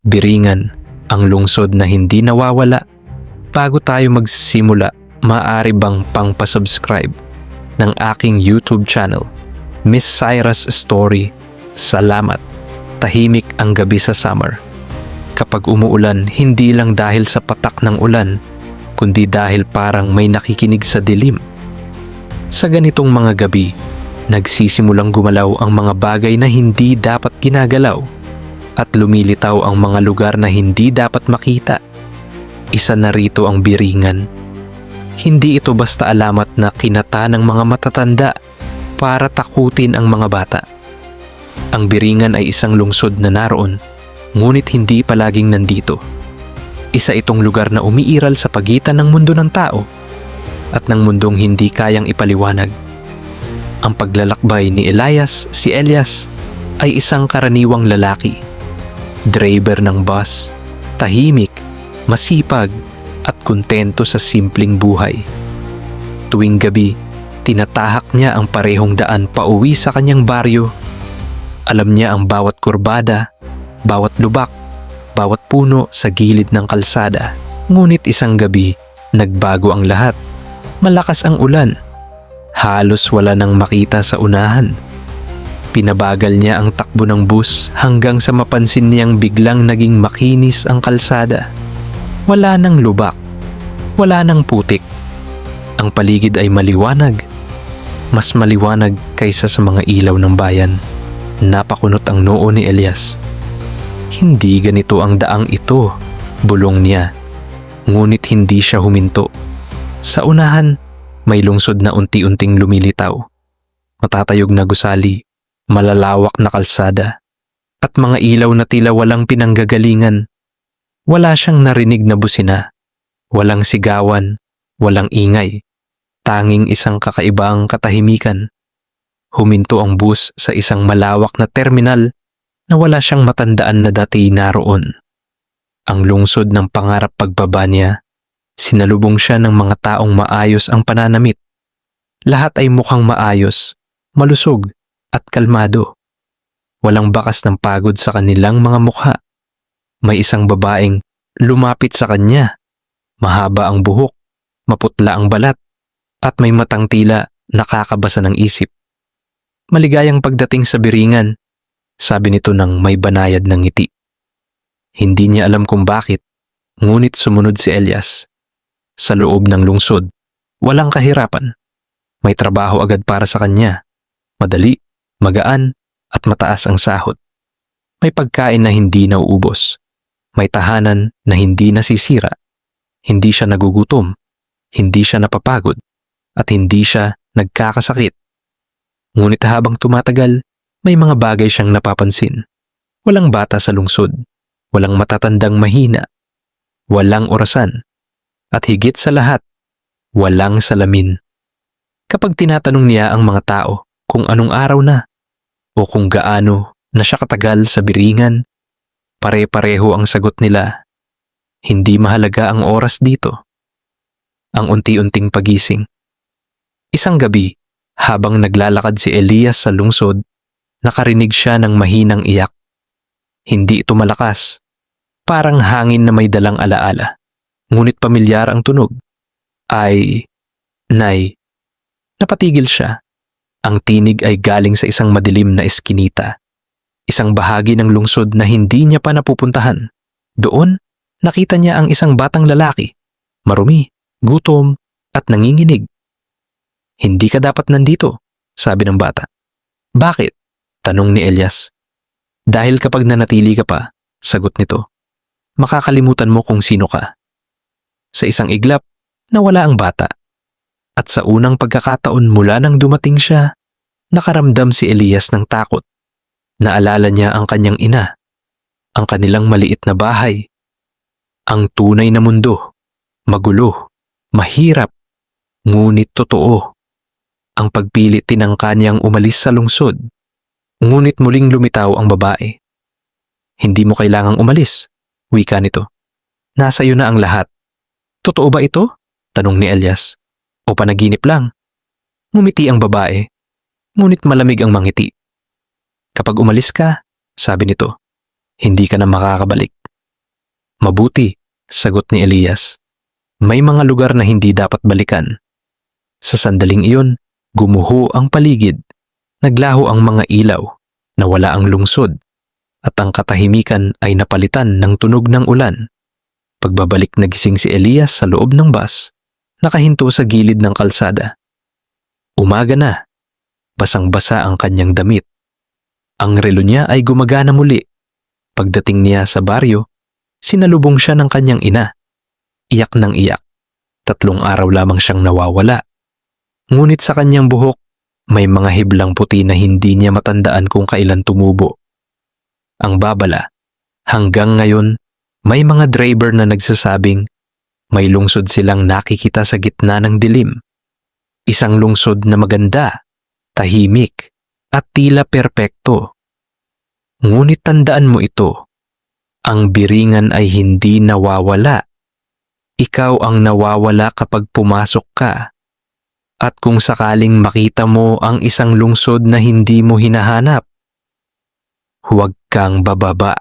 Biringan, ang lungsod na hindi nawawala. Bago tayo magsimula, maaari bang pang-pasubscribe ng aking YouTube channel, Miss Cyrus Story. Salamat. Tahimik ang gabi sa summer. Kapag umuulan, hindi lang dahil sa patak ng ulan, kundi dahil parang may nakikinig sa dilim. Sa ganitong mga gabi, nagsisimulang gumalaw ang mga bagay na hindi dapat ginagalaw at lumilitaw ang mga lugar na hindi dapat makita. Isa na rito ang biringan. Hindi ito basta alamat na kinata ng mga matatanda para takutin ang mga bata. Ang biringan ay isang lungsod na naroon, ngunit hindi palaging nandito. Isa itong lugar na umiiral sa pagitan ng mundo ng tao at ng mundong hindi kayang ipaliwanag. Ang paglalakbay ni si Elias, ay isang karaniwang lalaki. Driver ng bus, tahimik, masipag at kontento sa simpleng buhay. Tuwing gabi, tinatahak niya ang parehong daan pauwi sa kanyang baryo. Alam niya ang bawat kurbada, bawat lubak, bawat puno sa gilid ng kalsada. Ngunit isang gabi, nagbago ang lahat. Malakas ang ulan. Halos wala nang makita sa unahan. Pinabagal niya ang takbo ng bus hanggang sa mapansin niyang biglang naging makinis ang kalsada. Wala nang lubak, wala nang putik. Ang paligid ay maliwanag. Mas maliwanag kaysa sa mga ilaw ng bayan. Napakunot ang noo ni Elias. Hindi ganito ang daang ito, bulong niya. Ngunit hindi siya huminto. Sa unahan, may lungsod na unti-unting lumilitaw. Matatayog na gusali, malalawak na kalsada, at mga ilaw na tila walang pinanggagalingan. Wala siyang narinig na busina, walang sigawan, walang ingay, tanging isang kakaibang katahimikan. Huminto ang bus sa isang malawak na terminal na wala siyang matandaan na dati naroon. Ang lungsod ng pangarap pagbaba niya, sinalubong siya ng mga taong maayos ang pananamit. Lahat ay mukhang maayos, malusog, at kalmado. Walang bakas ng pagod sa kanilang mga mukha. May isang babaeng lumapit sa kanya. Mahaba ang buhok, maputla ang balat, at may matang tila nakakabasa ng isip. Maligayang pagdating sa biringan, sabi nito nang may banayad ng ngiti. Hindi niya alam kung bakit, ngunit sumunod si Elias. Sa loob ng lungsod, walang kahirapan. May trabaho agad para sa kanya. Madali, magaan, at mataas ang sahod. May pagkain na hindi nauubos. May tahanan na hindi nasisira. Hindi siya nagugutom. Hindi siya napapagod. At hindi siya nagkakasakit. Ngunit habang tumatagal, may mga bagay siyang napapansin. Walang bata sa lungsod. Walang matatandang mahina. Walang orasan. At higit sa lahat, walang salamin. Kapag tinatanong niya ang mga tao kung anong araw na o kung gaano na siya katagal sa biringan, pare-pareho ang sagot nila. Hindi mahalaga ang oras dito. Ang unti-unting pagising. Isang gabi, habang naglalakad si Elias sa lungsod, nakarinig siya ng mahinang iyak. Hindi ito malakas. Parang hangin na may dalang alaala. Ngunit pamilyar ang tunog. Ay, Nay. Napatigil siya. Ang tinig ay galing sa isang madilim na eskinita. Isang bahagi ng lungsod na hindi niya pa napupuntahan. Doon, nakita niya ang isang batang lalaki. Marumi, gutom, at nanginginig. Hindi ka dapat nandito, sabi ng bata. Bakit? Tanong ni Elias. Dahil kapag nanatili ka pa, sagot nito, makakalimutan mo kung sino ka. Sa isang iglap, nawala ang bata. At sa unang pagkakataon mula nang dumating siya, nakaramdam si Elias ng takot. Naalala niya ang kanyang ina, ang kanilang maliit na bahay, ang tunay na mundo, magulo, mahirap, ngunit totoo. Ang pagpilit tinangka niyang umalis sa lungsod, ngunit muling lumitaw ang babae. Hindi mo kailangang umalis, wika nito. Nasa iyo na ang lahat. Totoo ba ito? Tanong ni Elias. O panaginip lang? Ngumiti ang babae, ngunit malamig ang mangiti. Kapag umalis ka, sabi nito, hindi ka na makakabalik. Mabuti, sagot ni Elias. May mga lugar na hindi dapat balikan. Sa sandaling iyon, gumuho ang paligid. Naglaho ang mga ilaw, nawala ang lungsod, at ang katahimikan ay napalitan ng tunog ng ulan. Pagbabalik nagising si Elias sa loob ng bus, nakahinto sa gilid ng kalsada. Umaga na, basang-basa ang kanyang damit. Ang relo niya ay gumagana muli. Pagdating niya sa baryo, sinalubong siya ng kanyang ina. Iyak ng iyak. 3 araw lamang siyang nawawala. Ngunit sa kanyang buhok, may mga hiblang puti na hindi niya matandaan kung kailan tumubo. Ang babala, hanggang ngayon, may mga driver na nagsasabing may lungsod silang nakikita sa gitna ng dilim. Isang lungsod na maganda, tahimik, at tila perpekto. Ngunit tandaan mo ito, ang biringan ay hindi nawawala. Ikaw ang nawawala kapag pumasok ka. At kung sakaling makita mo ang isang lungsod na hindi mo hinahanap, huwag kang bababa.